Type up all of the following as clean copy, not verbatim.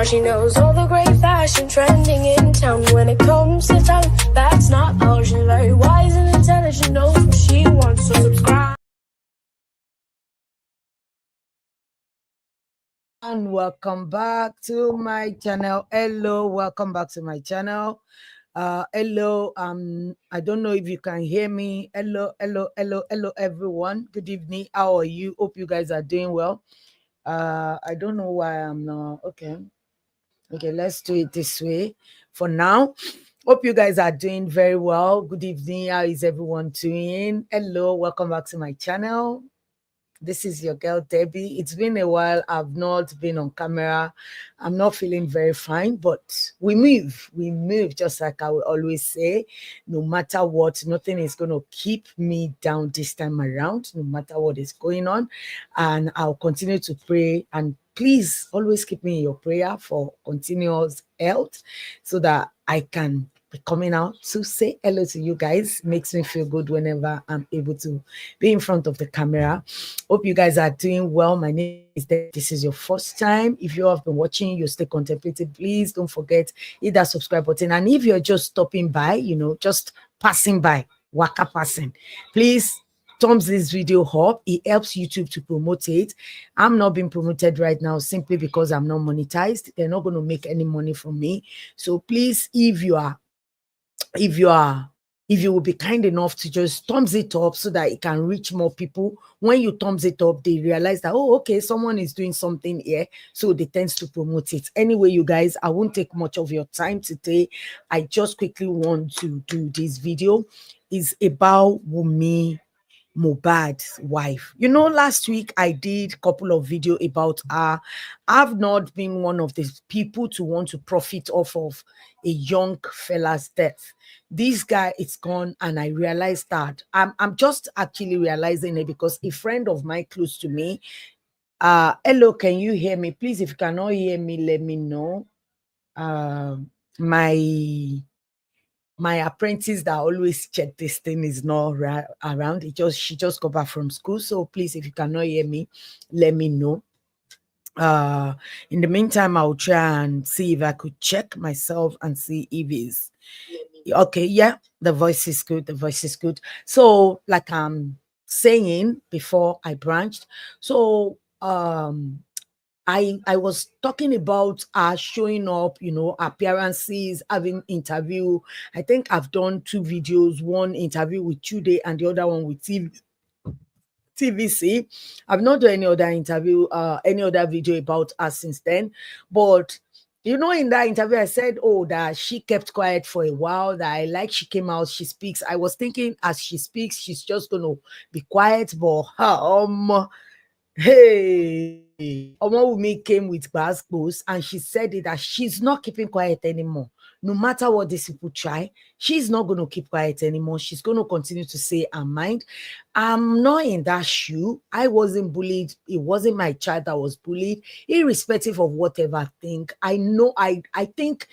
Now she knows all the great fashion trending in town. When it comes to talent, that's not all. She's very wise and intelligent, knows what she wants, so subscribe. And welcome back to my channel. Hello, welcome back to my channel. Hello, I don't know if you can hear me. Hello, everyone. Good evening. How are you? Hope you guys are doing well. I don't know why I'm not okay. Let's do it this way for now. Hope you guys are doing very well. Good evening. How is everyone doing? Hello, welcome back to my channel. This is your girl Debbie. It's been a while. I've not been on camera. I'm not feeling very fine, but we move. We move, just like I will always say. No matter what, nothing is going to keep me down this time around, no matter what is going on. And I'll continue to pray. And please always keep me in your prayer for continuous health so that I can coming out to say hello to you guys. Makes me feel good whenever I'm able to be in front of the camera. Hope you guys are doing well. My name is Deb. This is your first time. If you have been watching, you stay contemplating, please don't forget, hit that subscribe button. And if you're just stopping by, just passing by, waka passing, please thumbs this video up. It helps YouTube to promote it. I'm not being promoted right now simply because I'm not monetized. They're not going to make any money from me. So please, if you will be kind enough to just thumbs it up so that it can reach more people. When you thumbs it up, they realize that, oh, okay, someone is doing something here, so they tend to promote it. Anyway, you guys, I won't take much of your time today. I just quickly want to do this video. It's about Wumi, Mohbad's wife. Last week I did a couple of videos about her. I've not been one of the people to want to profit off of a young fella's death. This guy is gone, and I realized that I'm just actually realizing it because a friend of mine close to me. Hello, can you hear me? Please, if you cannot hear me, let me know. My apprentice that always check this thing is not around. She just got back from school. So please, if you cannot hear me, let me know. In the meantime, I'll try and see if I could check myself and see if it's okay. Yeah, the voice is good. The voice is good. So, like I'm saying before I branched, so I was talking about showing up, appearances, having interview. I think I've done 2 videos, one interview with Chude and the other one with TVC. I've not done any other interview, any other video about her since then. But in that interview, I said, that she kept quiet for a while, that I like she came out, she speaks. I was thinking as she speaks, she's just going to be quiet, but hey, Wumi came with Glasgows and she said it that she's not keeping quiet anymore. No matter what these people try, she's not going to keep quiet anymore. She's going to continue to say her mind. I'm not in that shoe. I wasn't bullied. It wasn't my child that was bullied, irrespective of whatever I think. I know I think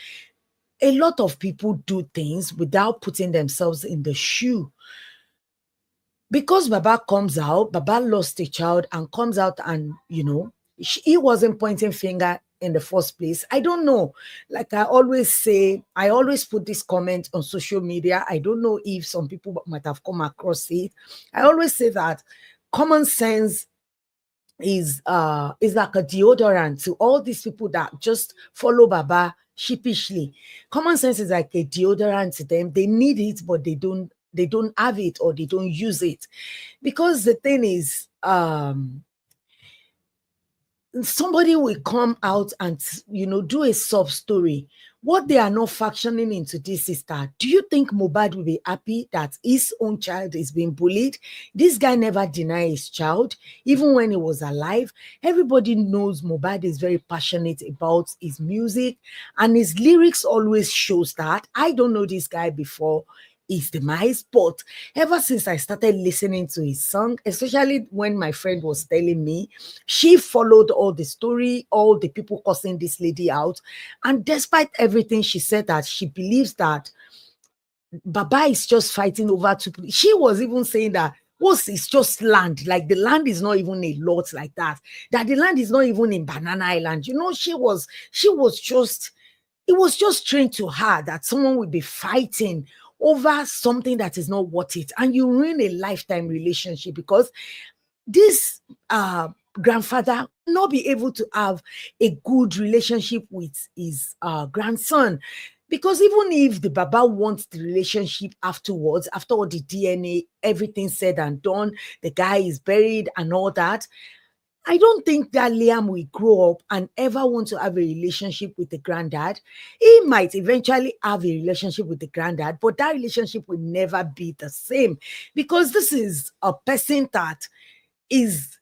a lot of people do things without putting themselves in the shoe. Because Baba lost a child and comes out and, he wasn't pointing finger in the first place. I don't know. Like I always say, I always put this comment on social media. I don't know if some people might have come across it. I always say that common sense is like a deodorant to all these people that just follow Baba sheepishly. Common sense is like a deodorant to them. They need it, but they don't have it or they don't use it. Because the thing is, somebody will come out and do a sub story. What they are not factioning into this is that, do you think Mohbad will be happy that his own child is being bullied? This guy never denied his child, even when he was alive. Everybody knows Mohbad is very passionate about his music, and his lyrics always shows that. I don't know this guy before his demise, but ever since I started listening to his song, especially when my friend was telling me, she followed all the story, all the people cussing this lady out, and despite everything, she said that she believes that Baba is just fighting over to. She was even saying that What's it's just land. Like the land is not even a lot like that. That the land is not even in Banana Island. She was just, it was just strange to her that someone would be fighting over something that is not worth it. And you ruin a lifetime relationship because this grandfather will not be able to have a good relationship with his grandson, because even if the baba wants the relationship afterwards, after all the DNA, everything said and done, the guy is buried and all that, I don't think that Liam will grow up and ever want to have a relationship with the granddad. He might eventually have a relationship with the granddad, but that relationship will never be the same, because this is a person that is,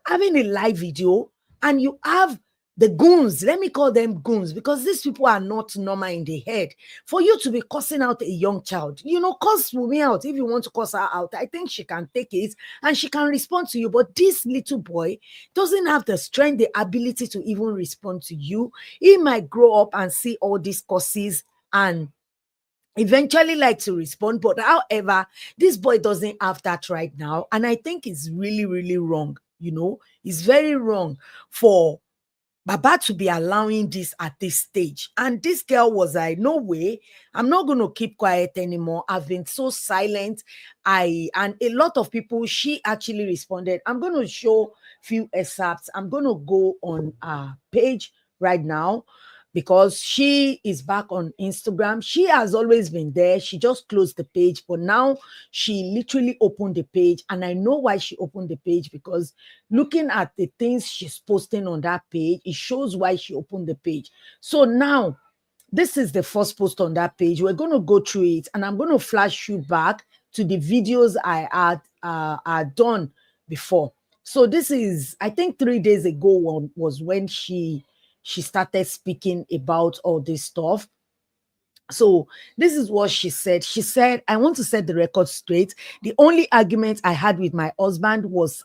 having a live video, and you have the goons, let me call them goons, because these people are not normal in the head. For you to be cussing out a young child, cuss Wumi out. If you want to cuss her out, I think she can take it and she can respond to you. But this little boy doesn't have the strength, the ability to even respond to you. He might grow up and see all these curses and eventually like to respond, but however, this boy doesn't have that right now, and I think it's really, really wrong. It's very wrong for Baba to be allowing this at this stage. And this girl was like, no way, I'm not going to keep quiet anymore. I've been so silent. And a lot of people, she actually responded. I'm going to show few excerpts. I'm going to go on our page right now, because she is back on Instagram. She has always been there. She just closed the page, but now she literally opened the page. And I know why she opened the page, because looking at the things she's posting on that page, it shows why she opened the page. So now, this is the first post on that page. We're going to go through it, and I'm going to flash you back to the videos I had done before. So this is, I think 3 days ago was when she started speaking about all this stuff. So this is what she said. She said, I want to set the record straight. The only argument I had with my husband was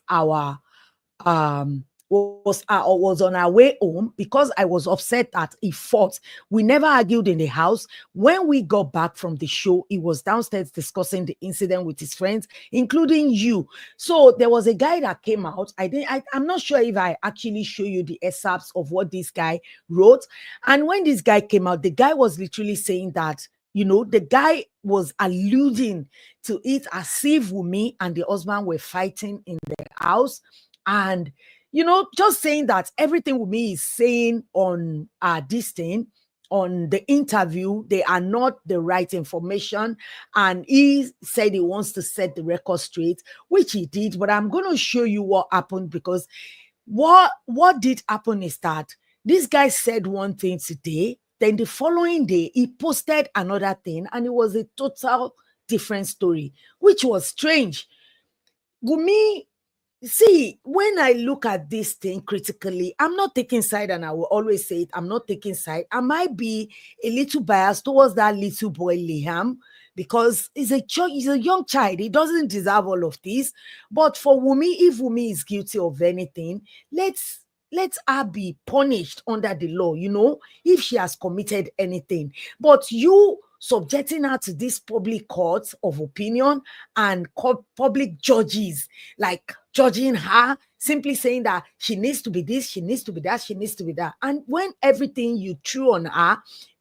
was on our way home, because I was upset that he fought. We never argued in the house. When we got back from the show, he was downstairs discussing the incident with his friends, including you. So there was a guy that came out. I'm not sure if I actually show you the excerpts of what this guy wrote. And when this guy came out, the guy was literally saying that, the guy was alluding to it as if Wumi and the husband were fighting in the house. And just saying that everything Wumi is saying on this thing, on the interview, they are not the right information. And he said he wants to set the record straight, which he did. But I'm going to show you what happened, because what did happen is that this guy said one thing today, then the following day he posted another thing, and it was a total different story, which was strange. Wumi, see, when I look at this thing critically, I'm not taking side, and I will always say it, I'm not taking side. I might be a little biased towards that little boy Liam, because he's a young child. He doesn't deserve all of this. But for Wumi, if Wumi is guilty of anything, let's her be punished under the law, if she has committed anything. But you subjecting her to this public court of opinion and public judges, like judging her, simply saying that she needs to be this, she needs to be that, she needs to be that. And when everything you threw on her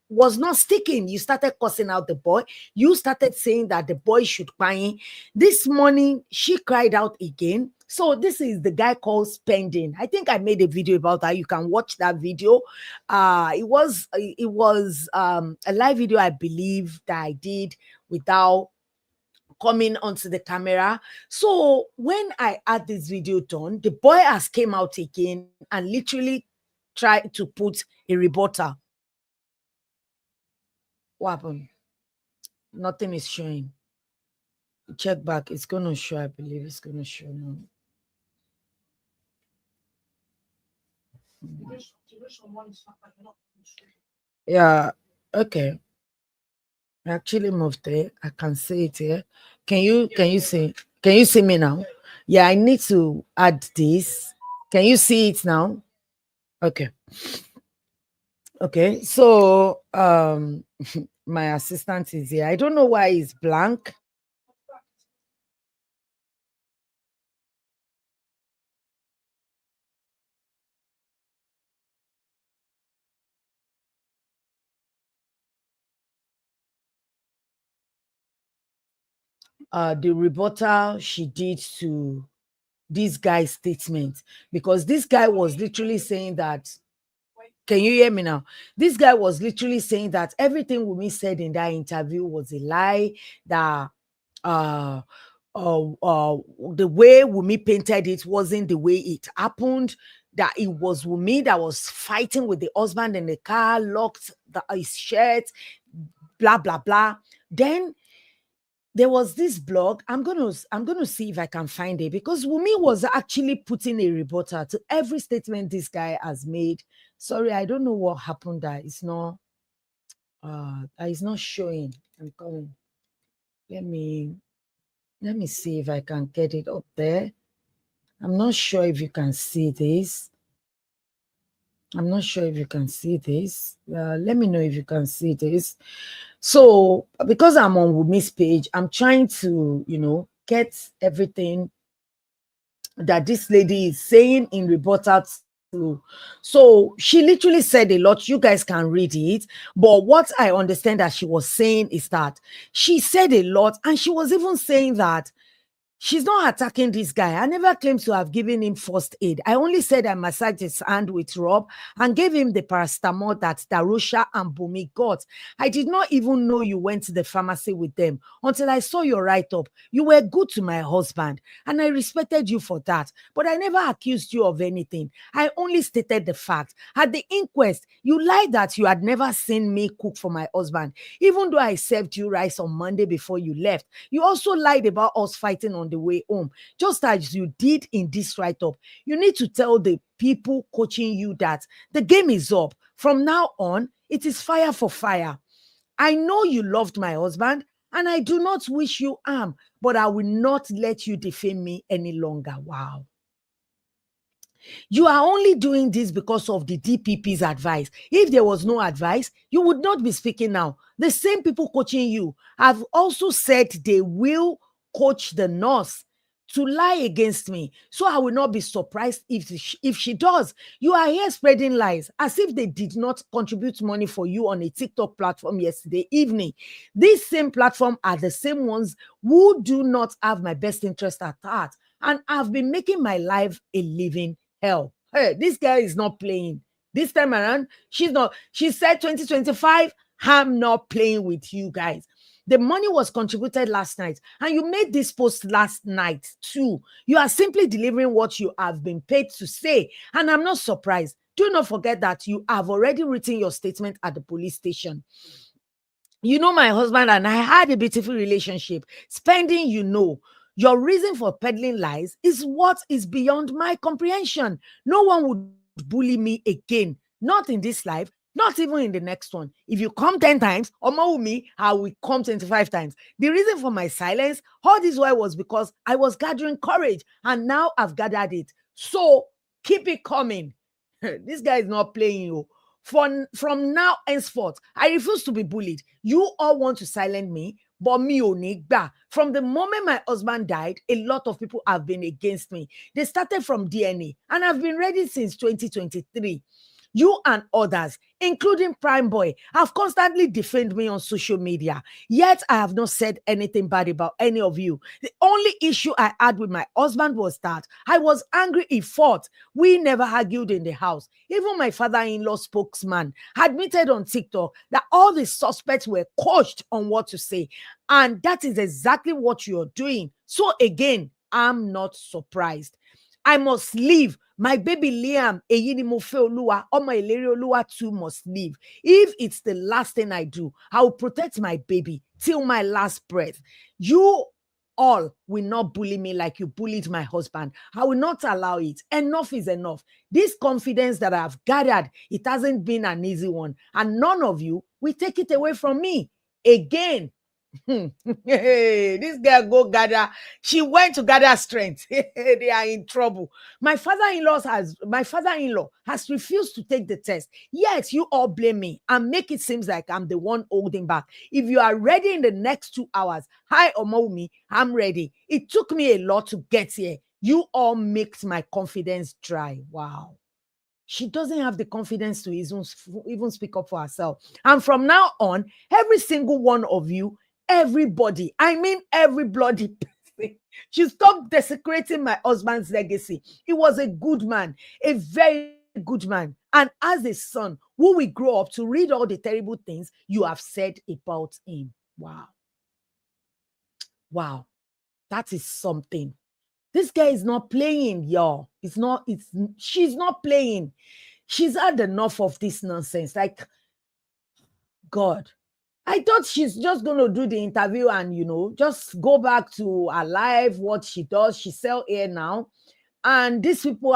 was not sticking, you started cussing out the boy. You started saying that the boy should cry. This morning, she cried out again. So this is the guy called Spending. I think I made a video about that. You can watch that video. It was a live video, I believe, that I did without coming onto the camera. So when I had this video done, the boy has came out again and literally tried to put a rebuttal. What happened? Nothing is showing. Check back. It's going to show. I believe it's going to show now. Yeah. Okay. I actually moved there. I can see it here. Can you see me now? Yeah, I need to add this. Can you see it now? Okay. Okay. So my assistant is here. I don't know why it's blank. the rebuttal she did to this guy's statement, because this guy was literally saying that, can you hear me now? This guy was literally saying that everything Wumi said in that interview was a lie, that uh the way Wumi painted it wasn't the way it happened, that it was Wumi that was fighting with the husband in the car, locked his shirt, blah blah blah. Then there was this blog. I'm gonna see if I can find it, because Wumi was actually putting a rebuttal to every statement this guy has made. Sorry, I don't know what happened. That it's not showing. I'm coming. Let me see if I can get it up there. I'm not sure if you can see this. I'm not sure if you can see this. Let me know if you can see this. So, because I'm on Wumi's page, I'm trying to, get everything that this lady is saying in rebuttal to. So she literally said a lot. You guys can read it. But what I understand that she was saying is that she said a lot, and she was even saying that she's not attacking this guy. I never claimed to have given him first aid. I only said I massaged his hand with Rob and gave him the paracetamol that Darusha and Bumi got. I did not even know you went to the pharmacy with them until I saw your write-up. You were good to my husband, and I respected you for that. But I never accused you of anything. I only stated the fact. At the inquest, you lied that you had never seen me cook for my husband, even though I served you rice on Monday before you left. You also lied about us fighting on the way home, just as you did in this write-up. You need to tell the people coaching you that the game is up. From now on, it is fire for fire. I know you loved my husband, and I do not wish you harm, but I will not let you defame me any longer. Wow. You are only doing this because of the DPP's advice. If there was no advice, you would not be speaking now. The same people coaching you have also said they will coach the nurse to lie against me. So I will not be surprised if she does. You are here spreading lies as if they did not contribute money for you on a TikTok platform yesterday evening. These same platform are the same ones who do not have my best interest at heart, and I've been making my life a living hell. Hey, this guy is not playing. This time around, she's not. She said 2025, I'm not playing with you guys. The money was contributed last night, and you made this post last night too. You are simply delivering what you have been paid to say, and I'm not surprised. Do not forget that you have already written your statement at the police station. You know, my husband and I had a beautiful relationship. Spending, your reason for peddling lies is what is beyond my comprehension. No one would bully me again, not in this life, not even in the next one. If you come 10 times, or me, I will come 25 times. The reason for my silence all this while was because I was gathering courage, and now I've gathered it. So keep it coming. This guy is not playing you. From now henceforth, I refuse to be bullied. You all want to silence me, but me only. From the moment my husband died, a lot of people have been against me. They started from DNA, and I've been ready since 2023. You and others, including Prime Boy, have constantly defamed me on social media. Yet I have not said anything bad about any of you. The only issue I had with my husband was that I was angry he fought. We never argued in the house. Even my father-in-law spokesman admitted on TikTok that all the suspects were coached on what to say. And that is exactly what you're doing. So again, I'm not surprised. I must leave. My baby Liam, Eyinimofe Omo Ileri Oluwa too must leave. If it's the last thing I do, I will protect my baby till my last breath. You all will not bully me like you bullied my husband. I will not allow it. Enough is enough. This confidence that I've gathered, it hasn't been an easy one. And none of you will take it away from me. Again, hey, this girl go gather. She went to gather strength. They are in trouble. My father-in-law has refused to take the test. Yet you all blame me and make it seem like I'm the one holding back. If you are ready in the next 2 hours, hi Omomi, I'm ready. It took me a lot to get here. You all makes my confidence dry. Wow. She doesn't have the confidence to even speak up for herself. And from now on, every single one of you everybody. I mean, every bloody person. She stopped desecrating my husband's legacy. He was a good man, a very good man. And as a son, who will grow up to read all the terrible things you have said about him. Wow. Wow. That is something. This guy is not playing, y'all. She's not playing. She's had enough of this nonsense. Like, God. I thought she's just going to do the interview and, just go back to her life, what she does. She sell air now. And these people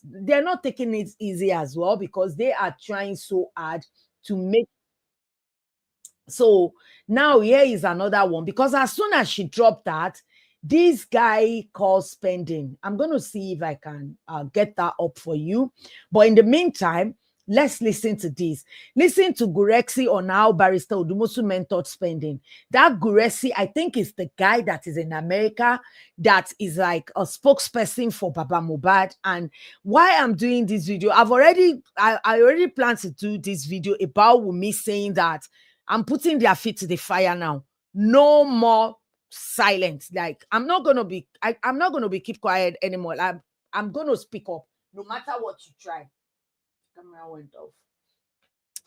they're not taking it easy as well because they are trying so hard to make. So now here is another one because as soon as she dropped that, this guy called spending. I'm going to see if I can get that up for you. But in the meantime, let's listen to this. Listen to Gurexi on how Barrister Odumosu mentored spending. That Gurexi, I think, is the guy that is in America that is like a spokesperson for Baba Mubad. And why I'm doing this video, I already planned to do this video about Wumi saying that I'm putting their feet to the fire now. No more silence. Like I'm not gonna be keep quiet anymore. I'm gonna speak up no matter what you try. Camera went off.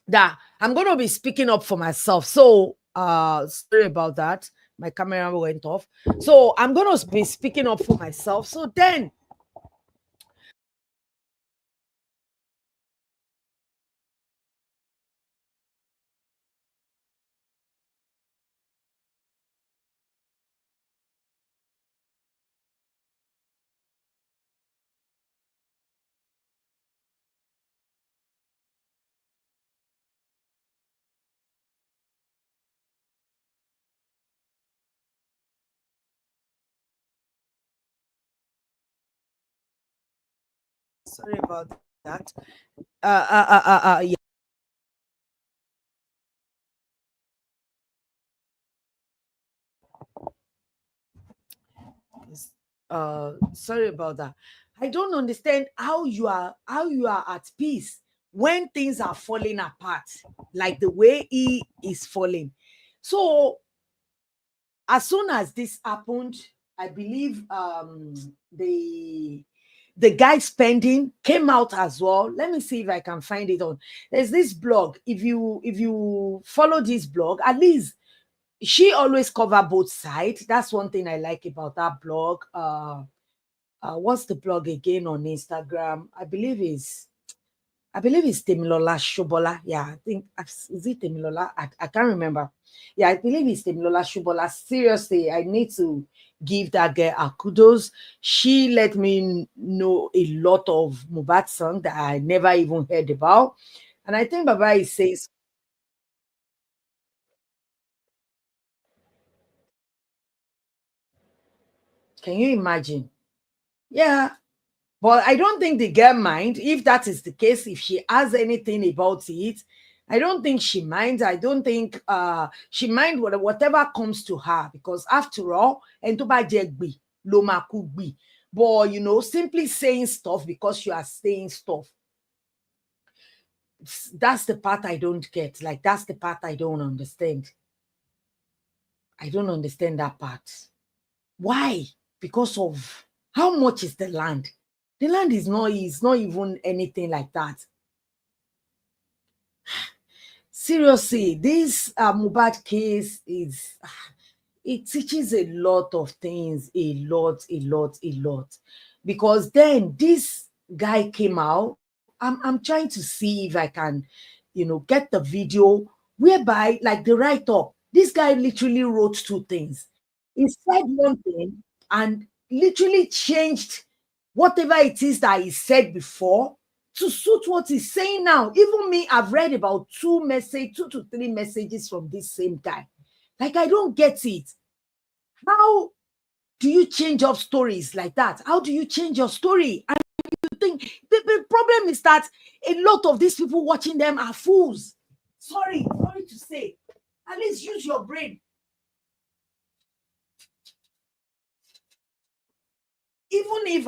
That I'm gonna be speaking up for myself. So sorry about that. My camera went off. So I'm gonna be speaking up for myself. So then sorry about that. Yeah. Sorry about that. I don't understand how you are at peace when things are falling apart like the way he is falling. So as soon as this happened, I believe the guy spending came out as well. Let me see if I can find it on. There's this blog. If you follow this blog, at least she always cover both sides. That's one thing I like about that blog. What's the blog again on Instagram? I believe it's Temilola Shobola. Yeah, I think is it Temilola? I can't remember. Yeah, I believe it's Temilola Shobola. Seriously, I need to give that girl a kudos. She let me know a lot of Mubat song that I never even heard about. And I think Baba is says, can you imagine? Yeah, but I don't think the girl mind. If that is the case, if she has anything about it, I don't think she minds. I don't think she mind whatever comes to her because after all, and to buy jegbi, loma kugbi. But simply saying stuff because you are saying stuff. That's the part I don't get. Like that's the part I don't understand. I don't understand that part. Why? Because of how much is the land? The land is not even anything like that. Seriously, this Mubad case is it teaches a lot of things, a lot. Because then this guy came out. I'm trying to see if I can, get the video whereby, like the write-up, this guy literally wrote two things. He said one thing and literally changed whatever it is that he said before to suit what he's saying now. Even me, I've read about two to three messages from this same guy. Like, I don't get it. How do you change up stories like that? How do you change your story? And you think the problem is that a lot of these people watching them are fools. Sorry to say. At least use your brain. Even if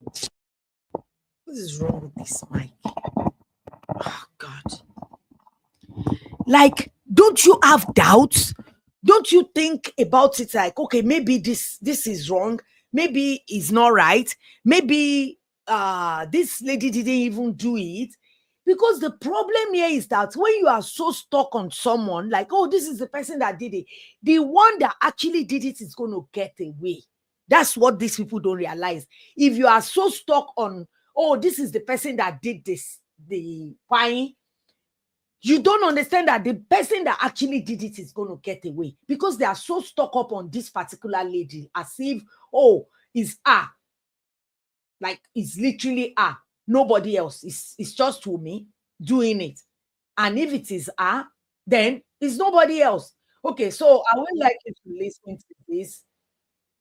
What is wrong with this mic? Oh God. Like, don't you have doubts? Don't you think about it like, okay, maybe this is wrong, maybe it's not right, maybe this lady didn't even do it? Because the problem here is that when you are so stuck on someone, like, oh, this is the person that did it, the one that actually did it is going to get away. That's what these people don't realize. If you are so stuck on, oh, this is the person that did this, the fine, you don't understand that the person that actually did it is going to get away, because they are so stuck up on this particular lady, as if, oh, it's her. Like, it's literally her. Nobody else. It's just Wumi doing it. And if it is her, then it's nobody else. Okay, so I would like you to listen to this.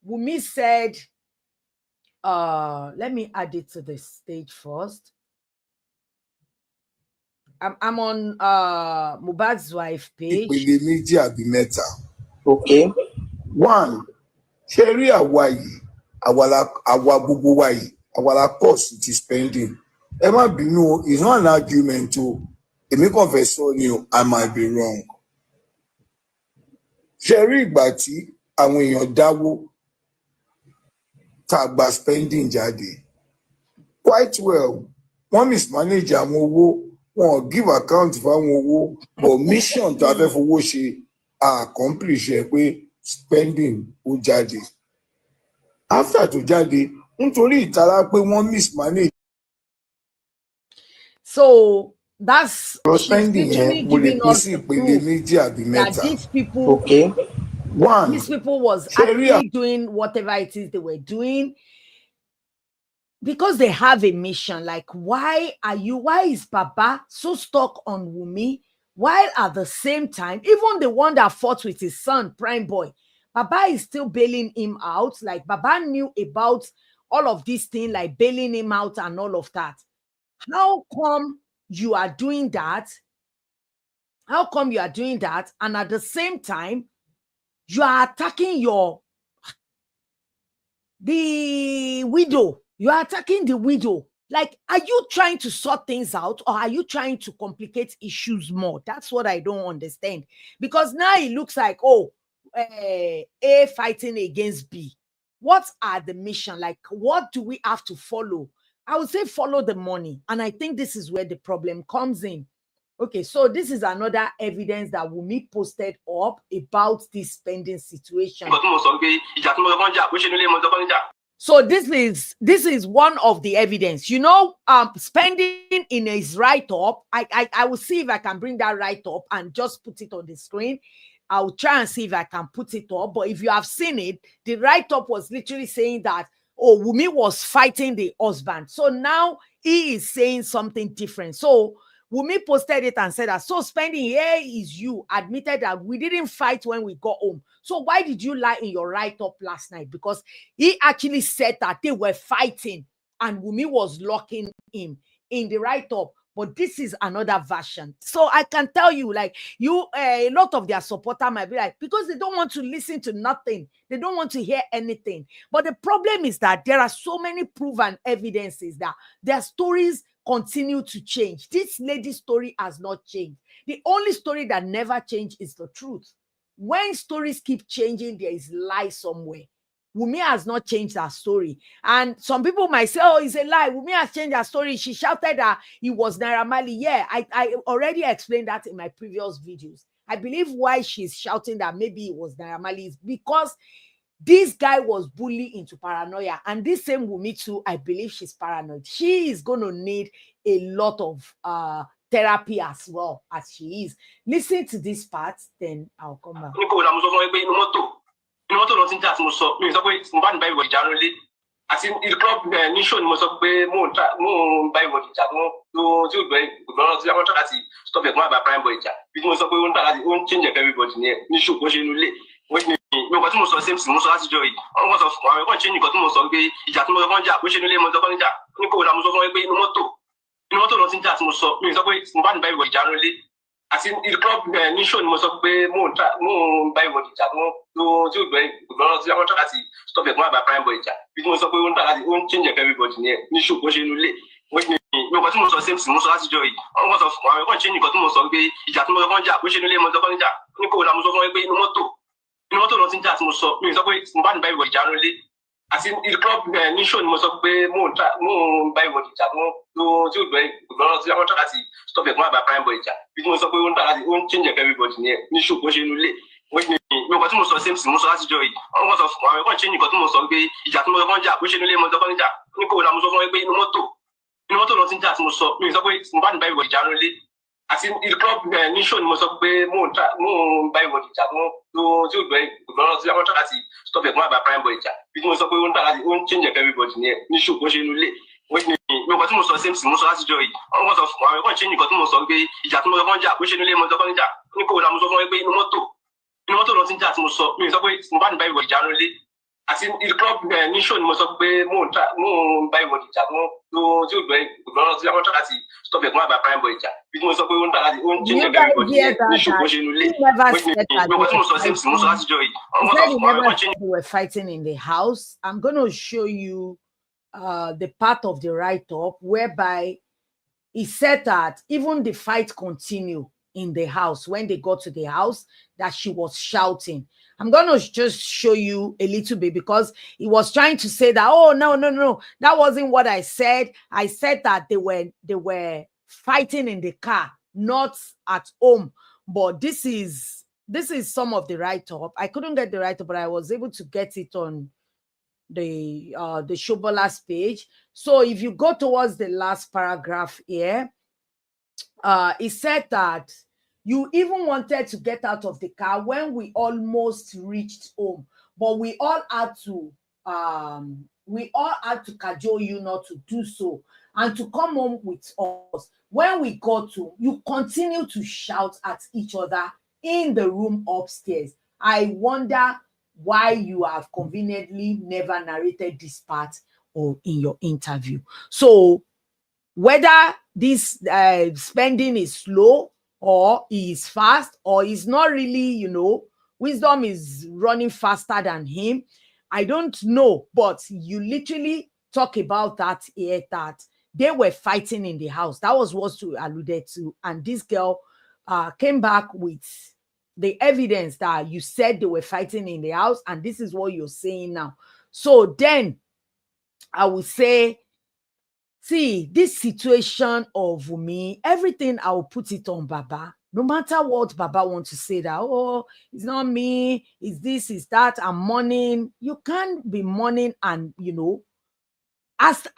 Wumi said, let me add it to the stage first. I'm on Mohbad's wife page. Ìpele méjì àbí mẹ́ta. Okay. One, ṣe rí àwa yìí, àwa gbogbo wa yìí, àwa la cost ti spending. Ẹ má bínú, it's not an argument o. Èmi kàn fẹ́ sọ ni o, I might be wrong. Ṣe rí ìgbà tí àwọn èèyàn dáwó tá a gba spending jáde. Quite well, wọ́n mismanage àwọn owó. Wọ́n give account fáwọn owó, but mission tó a fẹ́ fowó ṣe accomplish ẹ pé spending ó jáde. After tó jáde, nítorí ìtara pé wọ́n mismanage. So that's spending yẹn mo lè pín sí ìpele méjì àbí mẹ́ta. That these people, okay. One, these people was actually doing whatever it is they were doing because they have a mission. Like, why is Baba so stuck on Wumi, while at the same time, even the one that fought with his son, Prime Boy, Baba is still bailing him out. Like, Baba knew about all of these things, like bailing him out and all of that. How come you are doing that? How come you are doing that? And at the same time, you are attacking the widow. You are attacking the widow. Like, are you trying to sort things out, or are you trying to complicate issues more? That's what I don't understand. Because now it looks like, oh, A fighting against B. What are the mission? Like, what do we have to follow? I would say follow the money. And I think this is where the problem comes in. Okay, so this is another evidence that Wumi posted up about this spending situation. So this is one of the evidence. You know, spending in his write-up. I will see if I can bring that write-up and just put it on the screen. I'll try and see if I can put it up. But if you have seen it, the write-up was literally saying that, oh, Wumi was fighting the husband. So now he is saying something different. So Wumi posted it and said that, so spending, here is you admitted that we didn't fight when we got home. So why did you lie in your write-up last night? Because he actually said that they were fighting and Wumi was locking him in the write-up. But this is another version. So I can tell you, like, a lot of their supporters might be like, because they don't want to listen to nothing. They don't want to hear anything. But the problem is that there are so many proven evidences that their stories continue to change. This lady's story has not changed. The only story that never changed is the truth. When stories keep changing, there is lie somewhere. Wumi has not changed her story. And some people might say, oh, it's a lie. Wumi has changed her story. She shouted that he was Naira Marley. Yeah, I already explained that in my previous videos. I believe why she's shouting that maybe it was Naira Marley is because this guy was bullied into paranoia. And this same Wumi too, I believe she's paranoid. She is going to need a lot of therapy as well as she is. Listen to this part, then I'll come back. Ní mọ́tò lọ sí jà tí mo sọ mi sọ pé mo bá ní bá ìwọ̀dì jà lólé àti ìlú club ní show ni mo sọ pé mo ń bá ìwọ̀dì jà tí ó gbẹ ìgbọràn tí wọ́n tọ́ láti stop ẹ̀gbọ́n àgbà Prime Boy jà bí mo sọ pé ó ń tà láti ó ń change everybody ní show bó ṣe ń lulẹ̀ mi nǹkan tí mo sọ same thing mo sọ láti jọ yìí wọ́n sọ fún àwọn ẹ̀kọ́ change nǹkan tí mo sọ pé ìjà tí mo sọ fún jà bó ṣe ń lulẹ̀ mo sọ fún jà ní kò wọ́n mo sọ fún pé inú mọ́tò lọ sí jà tí mo sọ mi sọ pé mo bá ní bá ìwọ̀dì jà lólé àti ìlú club ní show ni mo sọ pé mo ń bá ìwọ̀dì jà tí ó gbẹ ìgbọràn tí wọ́n tọ́ láti stop ẹ̀gbọ́n àgbà Prime Boy jà bí bí mo sọ pé ó ń tà láti ó ń change everybody ní ṣù bó ṣe nulẹ̀ nǹkan tí mo sọ same thing mo sọ látijọ́ yìí wọ́n sọ fún àwọn ẹ̀kọ́ change nǹkan tí mo sọ pé ìjà tí mo sọ fún jà bó ṣe nulẹ̀ mo sọ fún ìjà ní kò la mo sọ fún ẹ pé inú mọ́tò lọ ti ń jà tí mo sọ mi sọ pé mo bá ní báyìí wọ̀ ìjà nulẹ̀ àti club ní show ni mo sọ pé mò ń báyìí wọ̀ ìjà tí ó gbẹ ìgbọràn tí wọ́n tọ́ láti stop ẹ̀ fún àbá prime boy ìjà bí mo sọ pé ó ń tà láti ó ń change everybody ní ṣù bó ṣe nulẹ̀ nǹkan tí mo sọ same thing mo sọ látijọ́ yìí wọ́n sọ fún àwọn ẹ̀kọ́ change nǹkan tí mo sọ pé ìjà tí mo sọ fún jà bó ṣe nulẹ̀ mo sọ fún ìjà ní kò la mo sọ fún ẹ pé inú mọ́tò lọ ti ń jà tí mo sọ mi sọ pé mo bá ní báyìí wọ̀ ìjà nulẹ̀ àti club ní show ni mo sọ pé mò ń báyìí wọ̀ ìjà tí ó gbẹ ìgbọràn tí wọ́n tọ́ láti stop ẹ̀ fún àbá prime boy ìjà bí mo sọ pé ó ń tà láti ó ń change everybody ní ṣù bó ṣe nulẹ̀ nǹkan tí mo sọ same thing mo sọ látijọ́ yìí wọ́n sọ fún àwọn ẹ̀kọ́ change nǹkan tí mo sọ pé ìjà tí mo sọ fún jà bó ṣe nulẹ̀ mo sọ fún ìjà ní kò la mo sọ fún ẹ pé inú mọ́tò lọ ti ń jà tí mo sọ mi sọ pé mo bá ní báyìí wọ̀ ìjà nulẹ̀ àti club ní show ni mo sọ pé mò ń báyìí wọ̀ ìjà tí ó gbẹ ìgbọràn tí wọ́n tọ́ láti stop ẹ̀ fún àbá prime boy ìjà bí mo sọ pé ó ń tà láti ó ń change everybody ní ṣù bó ṣe nulẹ̀ nǹkan tí mo sọ same thing mo sọ látijọ́ yìí wọ́n sọ fún àwọn ẹ̀kọ́ change. They were fighting in the house. I'm going to show you the part of the write-up whereby he said that even the fight continued in the house. When they got to the house, that she was shouting. I'm going to just show you a little bit because he was trying to say that, oh, no, that wasn't what I said. I said that they were fighting in the car, not at home. But this is some of the write-up. I couldn't get the write-up, but I was able to get it on the Shobola's page. So if you go towards the last paragraph here, it said that you even wanted to get out of the car when we almost reached home, but we all had to cajole you not to do so and to come home with us. When we got to, you continue to shout at each other in the room upstairs. I wonder why you have conveniently never narrated this part or in your interview. So whether this spending is slow or is fast or is not really, wisdom is running faster than him, I don't know. But you literally talk about that here, that they were fighting in the house. That was what you alluded to. And this girl came back with the evidence that you said they were fighting in the house, and this is what you're saying now. So then I would say, see, this situation of Wumi, everything I will put it on Baba. No matter what Baba wants to say that, oh, it's not me, it's this, it's that, I'm mourning. You can't be mourning and,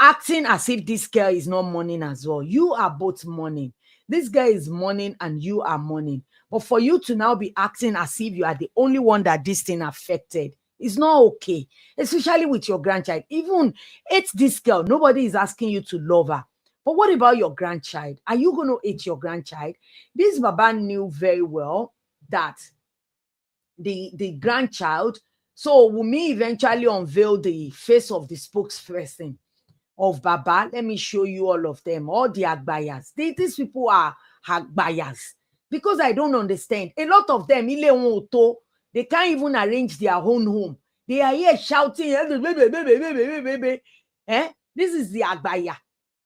acting as if this girl is not mourning as well. You are both mourning. This girl is mourning and you are mourning. But for you to now be acting as if you are the only one that this thing affected, it's not okay, especially with your grandchild. Even it's this girl. Nobody is asking you to love her. But what about your grandchild? Are you going to hate your grandchild? This Baba knew very well that the grandchild. So Wumi eventually unveiled the face of the spokesperson of Baba. Let me show you all of them, all the Agbayas. These people are Agbayas. Because I don't understand. A lot of them, they can't even arrange their own home. They are here shouting. This is the Agbaya,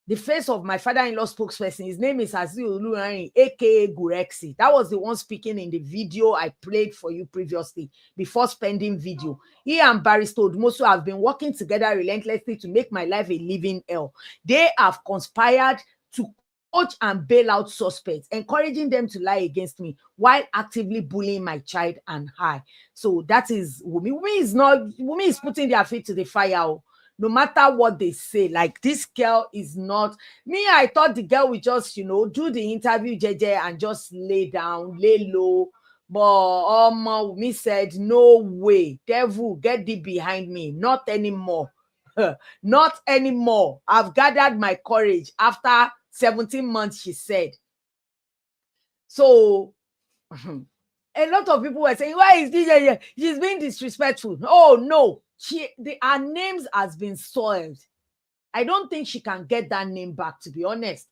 the face of my father-in-law spokesperson. His name is Aziz Oluwarin, aka Gurexi. That was the one speaking in the video I played for you previously, before spending video. He and Barrister Odmoso have been working together relentlessly to make my life a living hell. They have conspired to coach and bail out suspects, encouraging them to lie against me while actively bullying my child and I. So that is Wumi. Wumi is putting their feet to the fire. No matter what they say, like this girl is not me. I thought the girl would just, do the interview, JJ, and just lay down, lay low. But Wumi said, no way, devil, get thee behind me. Not anymore. Not anymore. I've gathered my courage after 17 months, she said. So a lot of people were saying, why is DJ? She's being disrespectful. Oh no, her names has been soiled. I don't think she can get that name back, to be honest.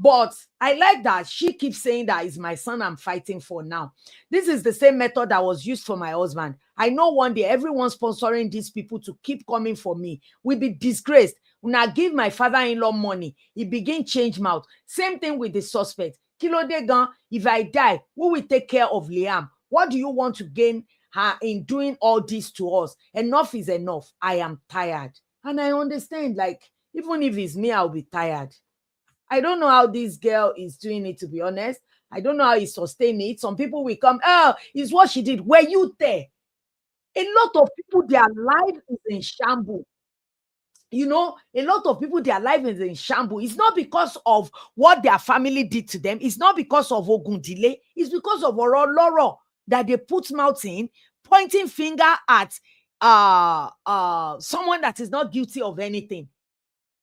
But I like that she keeps saying that it's my son I'm fighting for now. This is the same method that was used for my husband. I know one day everyone sponsoring these people to keep coming for me will be disgraced. When I give my father-in-law money, he begin change mouth. Same thing with the suspect. Kilo de gan, if I die, who will take care of Liam? What do you want to gain her in doing all this to us? Enough is enough. I am tired. And I understand, like, even if it's me, I'll be tired. I don't know how this girl is doing it, to be honest. I don't know how he sustained it. Some people will come, oh, it's what she did. Were you there? A lot of people, their life is in shambles. You know, a lot of people, their life is in shambles. It's not because of what their family did to them. It's not because of Ogundile. It's because of Oroloro that they put mouth in, pointing finger at someone that is not guilty of anything.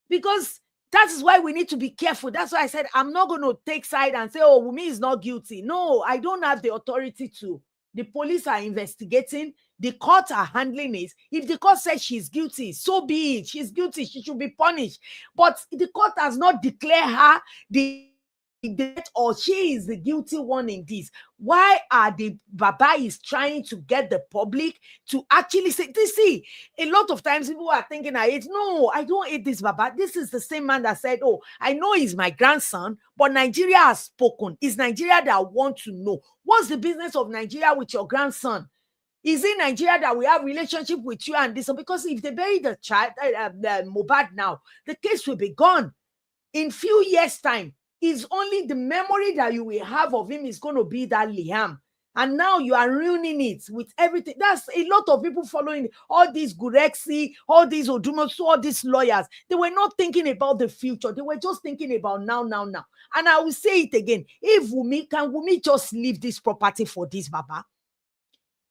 Because that is why we need to be careful. That's why I said I'm not going to take side and say, oh, Wumi is not guilty. No, I don't have the authority to. The police are investigating. The courts are handling it. If the court says she's guilty, so be it. She's guilty. She should be punished. But the court has not declared her the death or she is the guilty one in this. Why are the Baba is trying to get the public to actually say, this? See, a lot of times people are thinking I hate. No, I don't hate this Baba. This is the same man that said, oh, I know he's my grandson, but Nigeria has spoken. It's Nigeria that want to know. What's the business of Nigeria with your grandson? Is it Nigeria that we have relationship with you and this? Because if they bury the child, Mohbad now, the case will be gone. In few years' time, it's only the memory that you will have of him is going to be that Liam. And now you are ruining it with everything. That's a lot of people following all these Gurexi, all these Odumosu, all these lawyers. They were not thinking about the future. They were just thinking about now. And I will say it again. If can Wumi just leave this property for this Baba?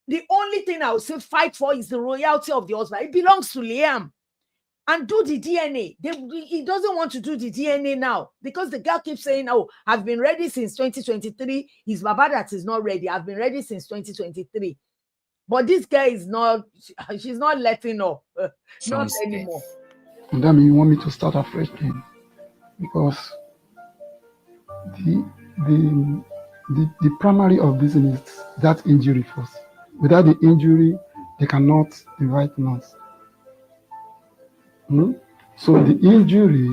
The only thing I will say fight for is the royalty of the husband. It belongs to Liam. And do the DNA. He doesn't want to do the DNA now because the girl keeps saying, oh, I've been ready since 2023. It's Baba that is not ready. I've been ready since 2023. But this girl is not, she's not letting up. Not anymore. And that means you want me to start afresh then? Because the primary of this is that injury first. Without the injury, they cannot invite nurse. So the injury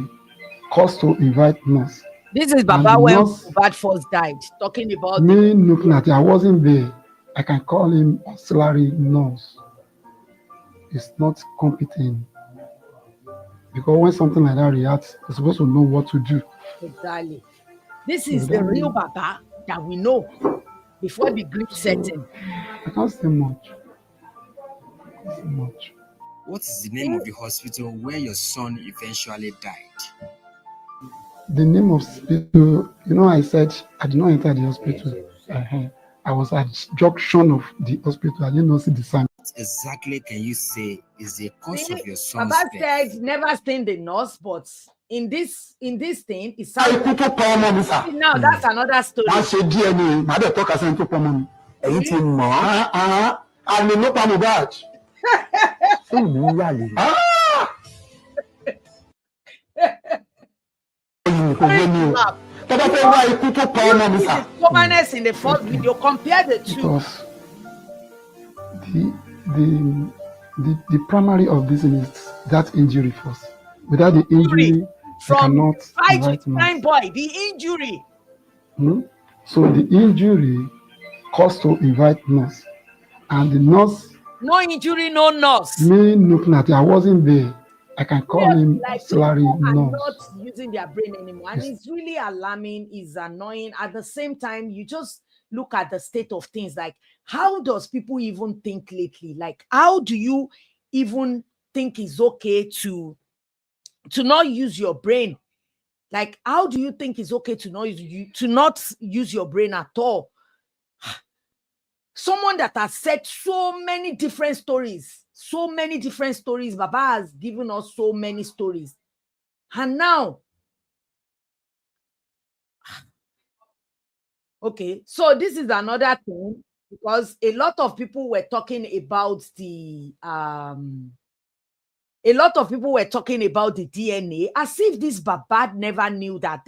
caused to invite nurse. This is Baba when Mohbad first died. Talking about me looking at it, I wasn't there. I can call him auxiliary nurse. It's not competent. Because when something like that reacts, you're supposed to know what to do. Exactly. This is the real Baba that we know before the grief setting. I can't say much. What is the name of the hospital where your son eventually died? The name of hospital, I said I did not enter the hospital. I was at junction of the hospital. I did not see the sign. What exactly can you say is the cause of your son's Baba death? said never seen the nurse, but in this thing, it sounds like... Now that's another story. I said DNA. I don't talk as into common. I mean, no problem that. Commonness in the first video. Compare the two. Because the primary of this is that injury first. Without the injury, from 5 to 9 boy, the injury. So the injury caused to invite nurse, and the nurse. No injury, no nurse. Me looking at it, I wasn't there. I can call him auxiliary nurse. Not using their brain anymore, and it's really alarming. It's annoying. At the same time, you just look at the state of things. Like, how does people even think lately? Like, how do you even think it's okay to not use your brain? Like, how do you think it's okay to not use your brain at all? Someone that has said so many different stories, Baba has given us so many stories. And now, okay, so this is another thing, because a lot of people were talking about the a lot of people were talking about the DNA as if this Baba never knew that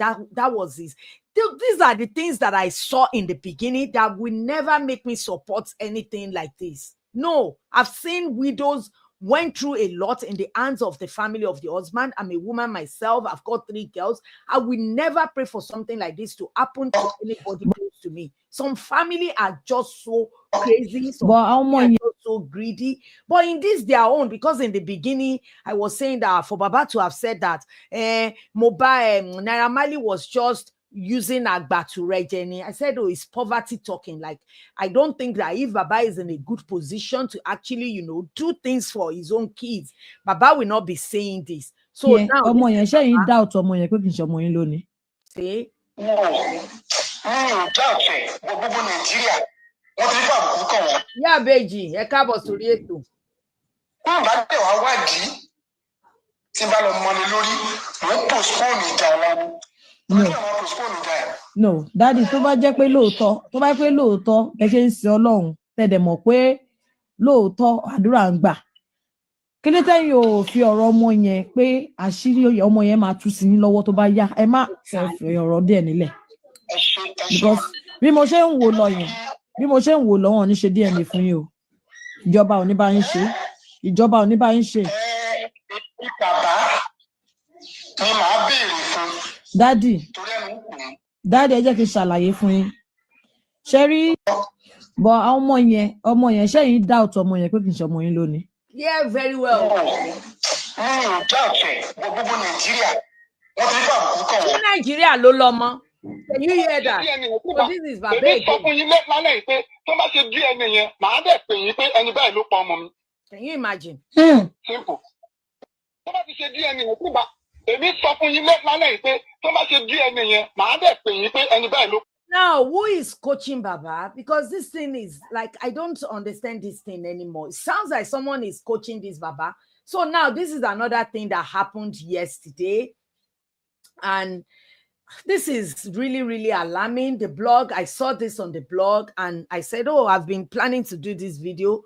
was his. These are the things that I saw in the beginning that will never make me support anything like this. No, I've seen widows went through a lot in the hands of the family of the husband. I'm a woman myself. I've got 3 girls. I will never pray for something like this to happen to anybody close to me. Some family are just so crazy. Some family are just so greedy. But in this, their own, because in the beginning, I was saying that for Baba to have said that Naira Marley was just using Agba to Regeni. I said, oh, it's poverty talking. Like, I don't think that if Baba is in a good position to actually, do things for his own kids, Baba will not be saying this. So now, doubt say, yeah, Beji, ẹ káàbọ̀ sórí ètò. No, daddy, tó bá jẹ́ pé lóòótọ́ ẹ ṣe ń sin Ọlọ́run tẹ̀dẹ̀ mọ̀ pé lóòótọ́ àdúrà ń gbà. Kí ló tẹ́yìn ò fi ọ̀rọ̀ ọmọ yẹn pé àṣírí ọmọ yẹn máa tú sí yín lọ́wọ́ tó bá yá, ẹ má fi ọ̀rọ̀ díẹ̀ nílẹ̀. Because bí mo ṣe ń wò lọ yẹn, wọn ní ṣe DNA fún yín o. Ìjọba ò ní bá yín ṣe. Daddy, ẹ jẹ́ kí n ṣàlàyé fún yín. Ṣé rí bọ̀ ọmọ yẹn ṣẹ́yìn doubt ọmọ yẹn pé kì í ṣe ọmọ yín lónìí. Yeah, very well. Nigeria ló lọ́mọ. Can you hear that? So this is Baba again. Can you imagine? Simple. Now, who is coaching Baba? Because this thing is like, I don't understand this thing anymore. It sounds like someone is coaching this Baba. So now this is another thing that happened yesterday. And this is really, really alarming. The blog, I saw this on the blog and I said, oh, I've been planning to do this video.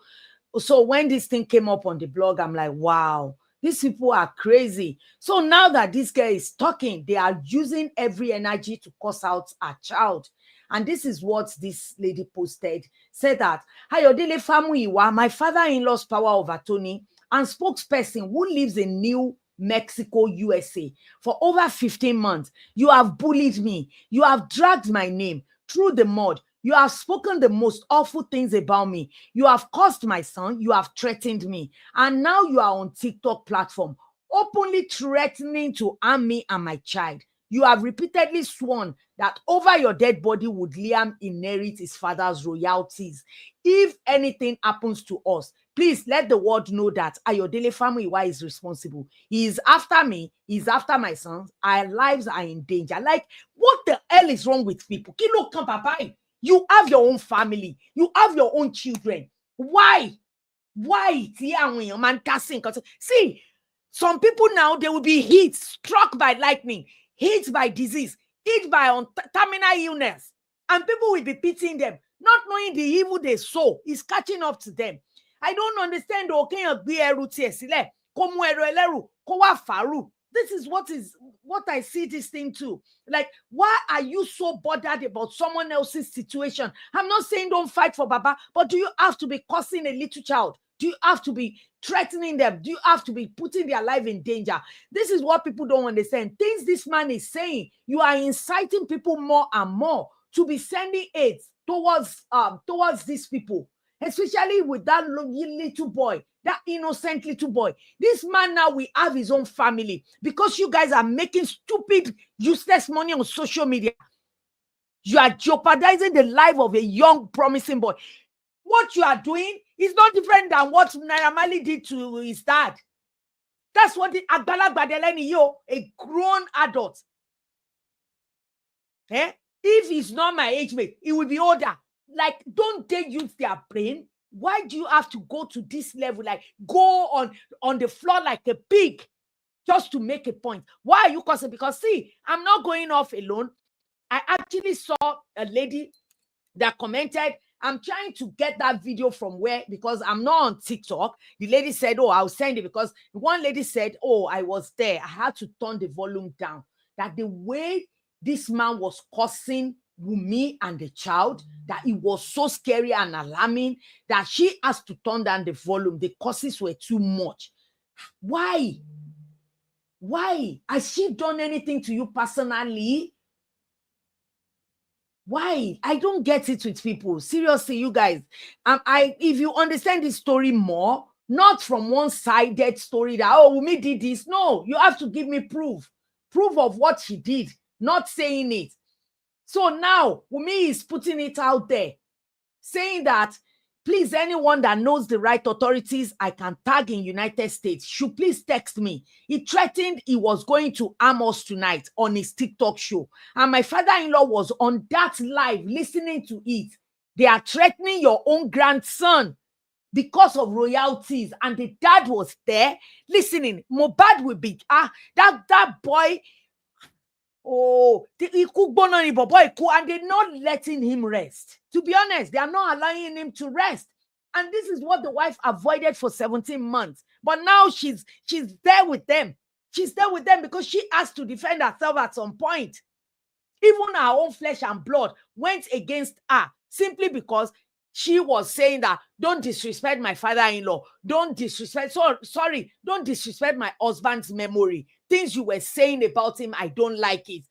So when this thing came up on the blog, I'm like, wow, these people are crazy. So now that this guy is talking, they are using every energy to curse out a child. And this is what this lady posted. Said that, Ayodele Famuyiwa, my father-in-law's power of attorney and spokesperson who lives in New Mexico, USA, for over 15 months. You have bullied me. You have dragged my name through the mud. You have spoken the most awful things about me. You have cursed my son. You have threatened me. And now you are on TikTok platform, openly threatening to harm me and my child. You have repeatedly sworn that over your dead body would Liam inherit his father's royalties. If anything happens to us, please let the world know that Ayodele Famuyiwa is responsible. He is after me. He's after my sons. Our lives are in danger. Like, what the hell is wrong with people? Kilo kan papai. You have your own family. You have your own children. Why? See, some people now, they will be hit, struck by lightning, hit by disease, hit by terminal illness. And people will be pitying them, not knowing the evil they sow is catching up to them. I don't understand. This is what I see this thing too. Like, why are you so bothered about someone else's situation? I'm not saying don't fight for Baba, but do you have to be cursing a little child? Do you have to be threatening them? Do you have to be putting their life in danger? This is what people don't understand. Things this man is saying, you are inciting people more and more to be sending aid towards these people, especially with that little boy, that innocent little boy. This man now will have his own family because you guys are making stupid, useless money on social media. You are jeopardizing the life of a young, promising boy. What you are doing is not different than what Naira Marley did to his dad. That's what the Agbalagba Deleni, a grown adult. If he's not my age mate, he will be older. Like, don't they use their brain? Why do you have to go to this level? Like, go on the floor like a pig just to make a point? Why are you cursing? Because, see, I'm not going off alone. I actually saw a lady that commented I'm trying to get that video from where, because I'm not on TikTok. The lady said, oh, I'll send it, because one lady said, oh, I was there. I had to turn the volume down. That the way this man was cursing Wumi and the child, that it was so scary and alarming that she has to turn down the volume. The curses were too much. Why? Why? Has she done anything to you personally? Why? I don't get it with people. Seriously, you guys. If you understand this story more, not from one-sided story that, oh, Wumi did this. No, you have to give me proof. Proof of what she did, not saying it. So now, Wumi is putting it out there, saying that, please, anyone that knows the right authorities I can tag in United States should please text me. He threatened he was going to harm us tonight on his TikTok show. And my father-in-law was on that live listening to it. They are threatening your own grandson because of royalties. And the dad was there listening. Mohbad will be, that boy, oh, and they're not letting him rest. To be honest, they are not allowing him to rest. And this is what the wife avoided for 17 months. But now she's there with them. She's there with them because she has to defend herself at some point. Even her own flesh and blood went against her simply because she was saying that, don't disrespect my father-in-law. Don't disrespect, don't disrespect my husband's memory. Things you were saying about him, I don't like it.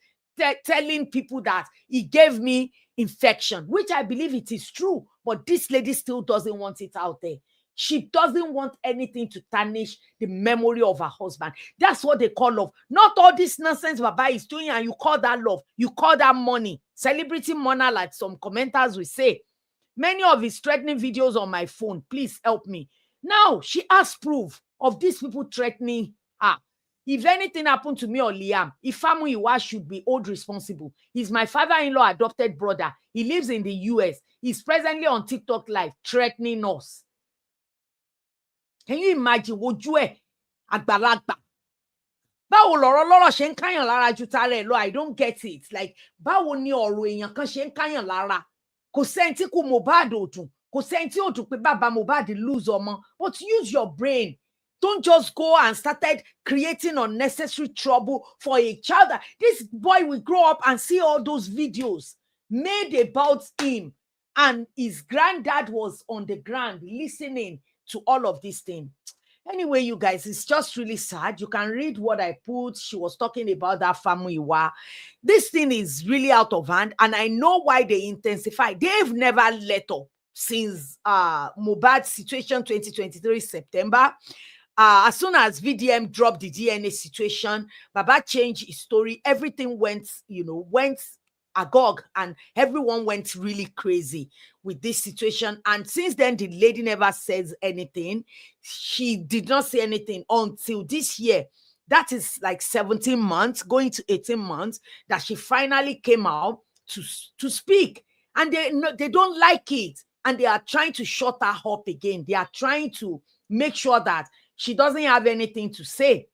Telling people that he gave me infection, which I believe it is true. But this lady still doesn't want it out there. She doesn't want anything to tarnish the memory of her husband. That's what they call love. Not all this nonsense Baba is doing and you call that love. You call that money. Celebrity money, like some commenters will say. Many of his threatening videos on my phone. Please help me. Now, she has proof of these people threatening her. If anything happened to me or Liam, Ifamuyiwa should be held responsible. He's my father-in-law adopted brother. He lives in the US. He's presently on TikTok live threatening us. Can you imagine? Wojú ẹ̀ àgbàlagbà. Báwo lọ̀rọ̀ ṣe ń káyàn lára ju tara ẹ̀ lọ? I don't get it. Like, báwo ni ọ̀rọ̀ èèyàn kan ṣe ń káyàn lára? Kò sẹ́ni tí kú Mohbad ò dùn. Kò sẹ́ni tí ò dùn pé bàbá Mohbad lose ọmọ. But use your brain. Don't just go and started creating unnecessary trouble for a child. This boy will grow up and see all those videos made about him. And his granddad was on the ground listening to all of these things. Anyway, you guys, it's just really sad. You can read what I put. She was talking about that family. This thing is really out of hand. And I know why they intensify. They've never let up since Mohbad's situation 2023 September. As soon as VDM dropped the DNA situation, Baba changed his story. Everything went agog, and everyone went really crazy with this situation. And since then, the lady never says anything. She did not say anything until this year. That is like 17 months, going to 18 months, that she finally came out to speak. And they don't like it. And they are trying to shut her up again. They are trying to make sure that she doesn't have anything to say.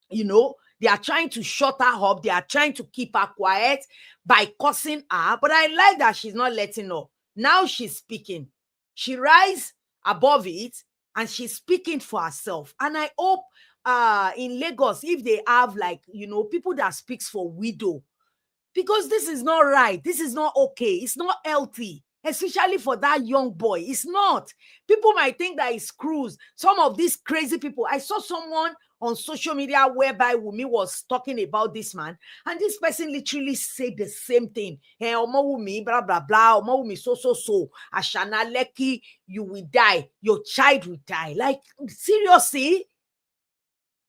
They are trying to shut her up. They are trying to keep her quiet by cursing her. But I like that she's not letting up. Now she's speaking. She rise above it and she's speaking for herself. And I hope in Lagos, if they have people that speaks for widow, because this is not right. This is not okay. It's not healthy, especially for that young boy. It's not. People might think that it's cruise. Some of these crazy people. I saw someone on social media whereby Wumi was talking about this man, and this person literally said the same thing. Hey, Omo Wumi, blah, blah, blah. Omo Wumi, so. Ashana Leki, you will die. Your child will die. Like, seriously?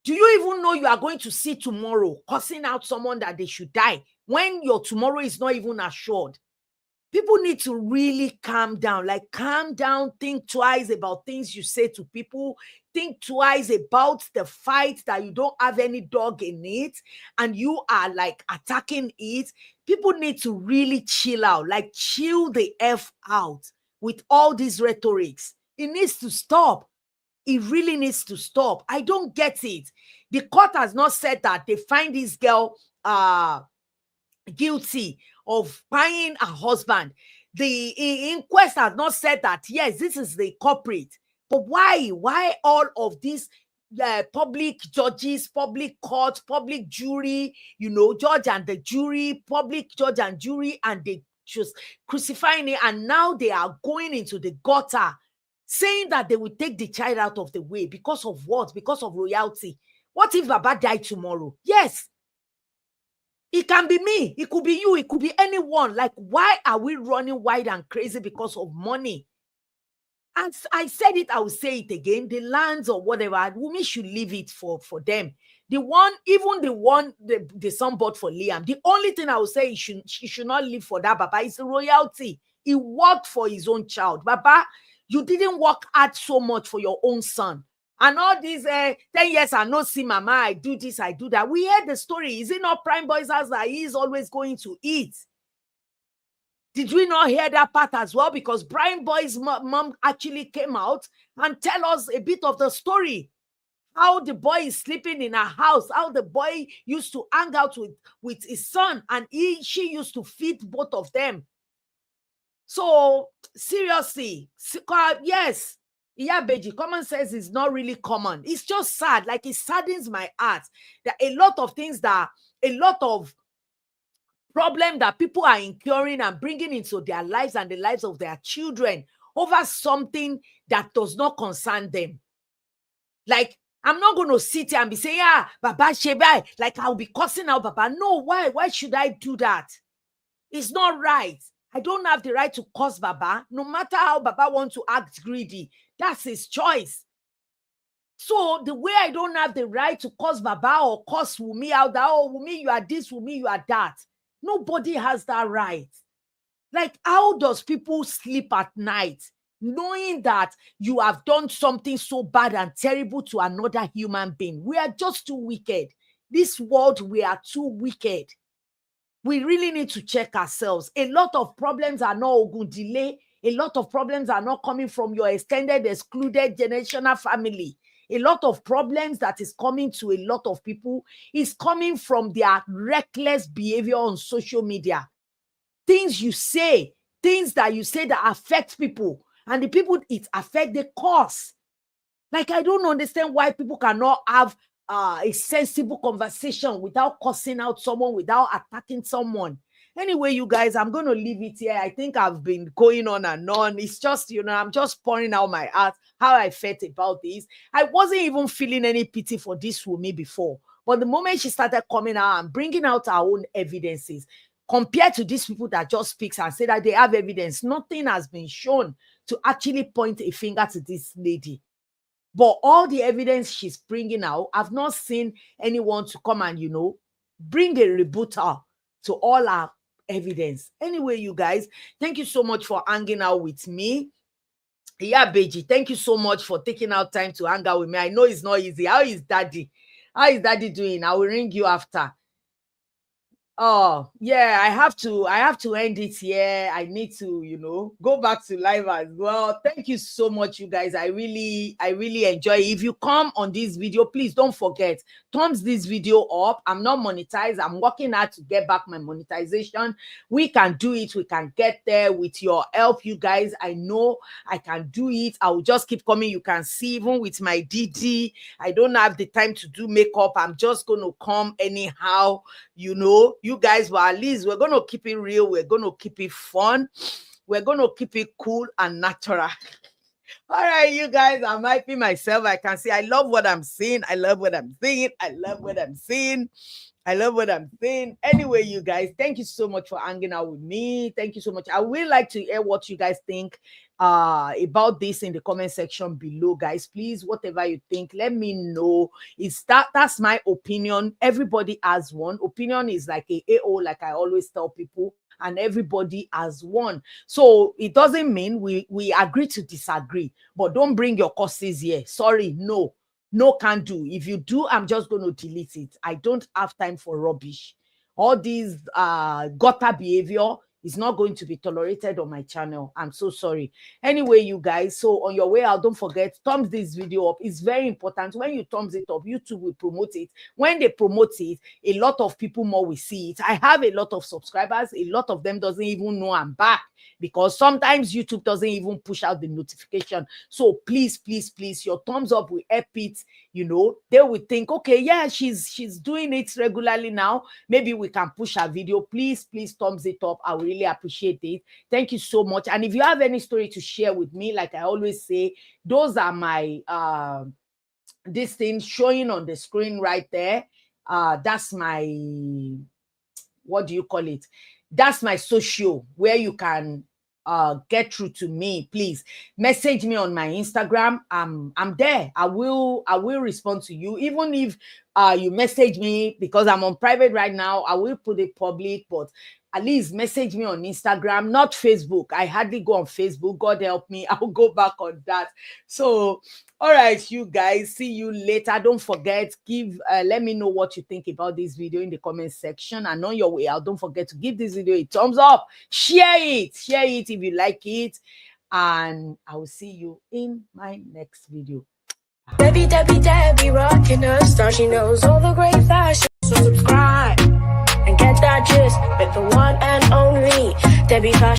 Do you even know you are going to see tomorrow cursing out someone that they should die when your tomorrow is not even assured? People need to really calm down. Like, calm down, think twice about things you say to people. Think twice about the fight that you don't have any dog in it and you are like attacking it. People need to really chill out, like chill the F out with all these rhetorics. It needs to stop. It really needs to stop. I don't get it. The court has not said that they find this girl guilty of buying her husband. the inquest has not said that, yes, this is the culprit. But why all of these public judges, public court, public jury, judge and the jury, public judge and jury, and they just crucifying it, and now they are going into the gutter, saying that they will take the child out of the way because of what? Because of royalty. What if Baba died tomorrow? Yes. It can be me. It could be you. It could be anyone. Like, why are we running wild and crazy because of money? And I said it, I will say it again. The lands or whatever, Wumi should leave it for them. The one, even the one the son bought for Liam, the only thing I will say she should not live for that, Baba, is the royalty. He worked for his own child. Baba, you didn't work hard so much for your own son. And all these 10 years, I not see mama, I do this, I do that. We heard the story. Is it not Prime Boy's house that he is always going to eat? Did we not hear that part as well? Because Brian Boy's mom actually came out and tell us a bit of the story. How the boy is sleeping in her house, how the boy used to hang out with his son, and she used to feed both of them. So, seriously, yes, Beji, common sense is not really common. It's just sad. Like, it saddens my heart that a lot of things problem that people are incurring and bringing into their lives and the lives of their children over something that does not concern them. Like, I'm not going to sit here and be saying, Baba Sheba, like I'll be cussing out Baba. No, why? Why should I do that? It's not right. I don't have the right to curse Baba, no matter how Baba wants to act greedy. That's his choice. So the way I don't have the right to curse Baba or curse Wumi out, that, oh, Wumi, you are this, Wumi, you are that. Nobody has that right. Like, how does people sleep at night knowing that you have done something so bad and terrible to another human being? We are just too wicked. This world, we are too wicked. We really need to check ourselves. A lot of problems are not Ogun delay. A lot of problems are not coming from your extended, excluded generational family. A lot of problems that is coming to a lot of people is coming from their reckless behavior on social media. Things you say, things that you say that affect people, and the people it affect, the cause. Like, I don't understand why people cannot have a sensible conversation without cussing out someone, without attacking someone. Anyway, you guys, I'm going to leave it here. I think I've been going on and on. It's just, I'm just pouring out my heart, how I felt about this. I wasn't even feeling any pity for this Wumi before. But the moment she started coming out and bringing out her own evidences, compared to these people that just speaks and say that they have evidence, nothing has been shown to actually point a finger to this lady. But all the evidence she's bringing out, I've not seen anyone to come and, bring a rebuttal to all our evidence. Anyway, you guys, thank you so much for hanging out with me. Yeah, Beji, thank you so much for taking out time to hang out with me. I know it's not easy. How is Daddy? How is Daddy doing? I will ring you after. Oh, yeah, I have to end it here. I need to, go back to live as well. Thank you so much, you guys. I really enjoy it. If you come on this video, please don't forget, thumbs this video up. I'm not monetized. I'm working hard to get back my monetization. We can do it. We can get there with your help, you guys. I know I can do it. I will just keep coming. You can see, even with my DD, I don't have the time to do makeup. I'm just going to come anyhow, you guys, but at least we're going to keep it real. We're going to keep it fun. We're going to keep it cool and natural. All right, you guys, I'm hyping myself. I can see I love what I'm seeing. I love what I'm seeing. I love what I'm seeing. I love what I'm saying. Anyway, you guys, thank you so much for hanging out with me. Thank you so much. I would like to hear what you guys think about this in the comment section below, guys. Please, whatever you think, let me know. That's my opinion. Everybody has one. Opinion is like a AO, like I always tell people, and everybody has one. So it doesn't mean we agree to disagree, but don't bring your causes here. Sorry, no, can do. If you do, I'm just going to delete it. I don't have time for rubbish. All these gutter behavior It's not going to be tolerated on my channel. I'm so sorry. Anyway, you guys, so on your way out, don't forget, thumbs this video up. It's very important. When you thumbs it up, YouTube will promote it. When they promote it, a lot of people more will see it. I have a lot of subscribers. A lot of them doesn't even know I'm back, because sometimes YouTube doesn't even push out the notification. So please, please, please, your thumbs up will help it. You know, they will think, okay, yeah, she's doing it regularly now. Maybe we can push our video. Please, please thumbs it up. I will really appreciate it. Thank you so much. And if you have any story to share with me, like I always say, those are my this thing showing on the screen right there. That's my, what do you call it? That's my social, where you can get through to me. Please message me on my Instagram. I'm there. I will respond to you. Even if you message me, because I'm on private right now, I will put it public, but at least message me on Instagram, not Facebook. I hardly go on Facebook. God help me. I'll go back on that. So, all right, you guys, see you later. Don't forget, let me know what you think about this video in the comment section. And on your way out, don't forget to give this video a thumbs up. Share it if you like it. And I will see you in my next video. Debbie, rocking her star. She knows all the great fashion. So subscribe and get that gist with the one and only Debbie Fashion.